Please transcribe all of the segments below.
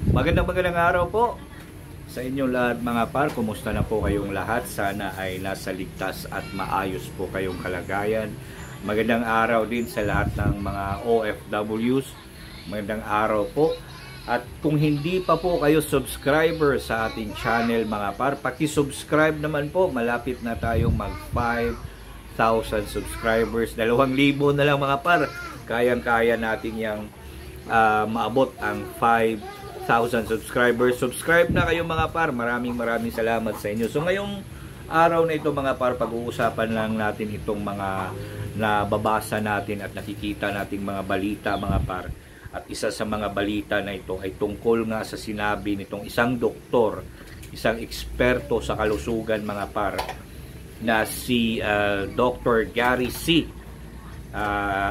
Magandang araw po sa inyong lahat mga par. Kumusta na po kayong lahat? Sana ay nasa ligtas at maayos po kayong kalagayan. Magandang araw din sa lahat ng mga OFWs. Magandang araw po. At kung hindi pa po kayo subscriber sa ating channel mga par, paki-subscribe naman po. Malapit na tayong mag 5,000 subscribers. 2,000 na lang mga par. Kayang-kaya natin yung maabot ang 5,000 subscribers. Subscribe na kayo mga par. Maraming salamat sa inyo. So ngayong araw na ito mga par, pag-uusapan lang natin itong mga nababasa natin at nakikita nating mga balita mga par. At isa sa mga balita na ito ay tungkol nga sa sinabi nitong isang doktor, isang eksperto sa kalusugan mga par, na si Dr. Gary C.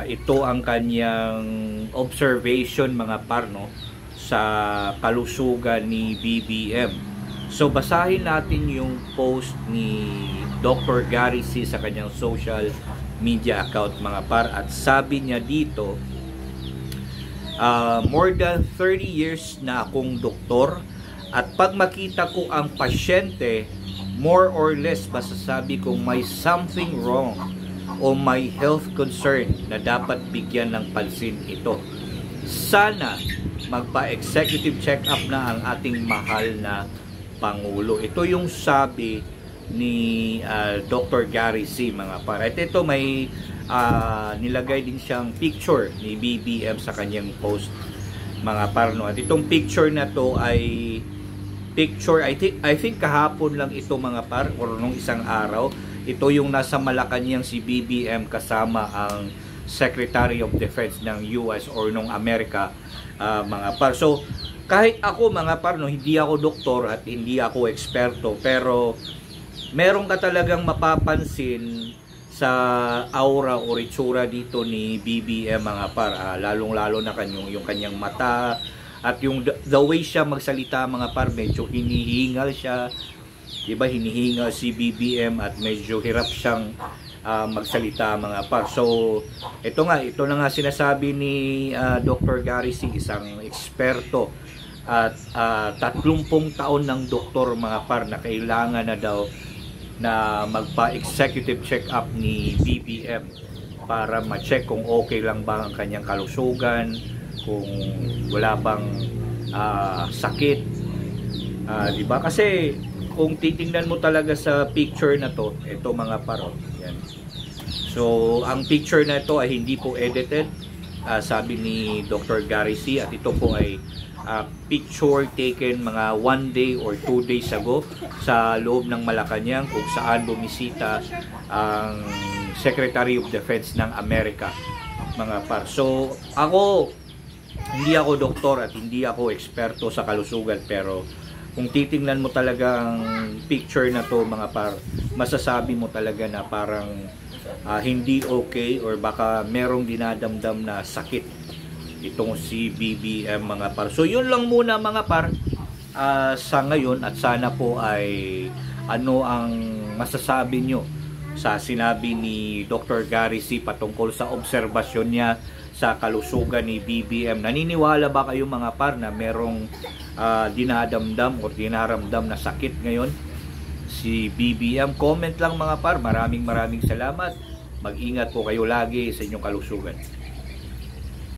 Ito ang kanyang observation mga par, no, sa kalusugan ni BBM. So basahin natin yung post ni Dr. Gary C. sa kanyang social media account mga par. At sabi niya dito, more than 30 years na akong doktor, at pag makita ko ang pasyente, more or less masasabi kong may something wrong o may health concern na dapat bigyan ng pansin ito. Sana magpa-executive check-up na ang ating mahal na Pangulo. Ito yung sabi ni Dr. Gary C. mga par. At ito may nilagay din siyang picture ni BBM sa kanyang post mga par, no? At itong picture na to ay picture, I think kahapon lang ito mga par, or nung isang araw. Ito yung nasa Malacanang si BBM kasama ang Secretary of Defense ng US or nung Amerika mga par. So kahit ako mga par, no, hindi ako doktor at hindi ako eksperto, pero meron ka talagang mapapansin sa aura o itsura dito ni BBM mga par, lalong-lalo na yung kanyang mata at yung the way siya magsalita mga par, medyo hinihingal siya, diba? Hinihingal si BBM at medyo hirap siyang magsalita mga par. So ito na nga sinasabi ni Dr. Gary C., isang eksperto at 30 taon ng doktor mga par, na kailangan na daw na magpa-executive check-up ni BBM para ma-check kung okay lang ba ang kanyang kalusugan, kung wala bang sakit, diba? Kasi kung titingnan mo talaga sa picture na to, ito mga paro, yan. So ang picture na ito ay hindi po edited, sabi ni Dr. Gary C., at ito po ay picture taken mga 1 day or 2 days ago sa loob ng Malacanang, kung saan bumisita ang Secretary of Defense ng Amerika mga par. So ako, hindi ako doktor at hindi ako eksperto sa kalusugan, pero kung titingnan mo talaga ang picture na to mga par, masasabi mo talaga na parang hindi okay, or baka merong dinadamdam na sakit itong si BBM mga par. So yun lang muna mga par sa ngayon, at sana po ay ano ang masasabi nyo sa sinabi ni Dr. Gary C. patungkol sa obserbasyon niya sa kalusugan ni BBM. Naniniwala ba kayo mga par na merong dinadamdam o dinaramdam na sakit ngayon si BBM? Comment lang mga par. Maraming salamat. Mag-ingat po kayo lagi sa inyong kalusugan.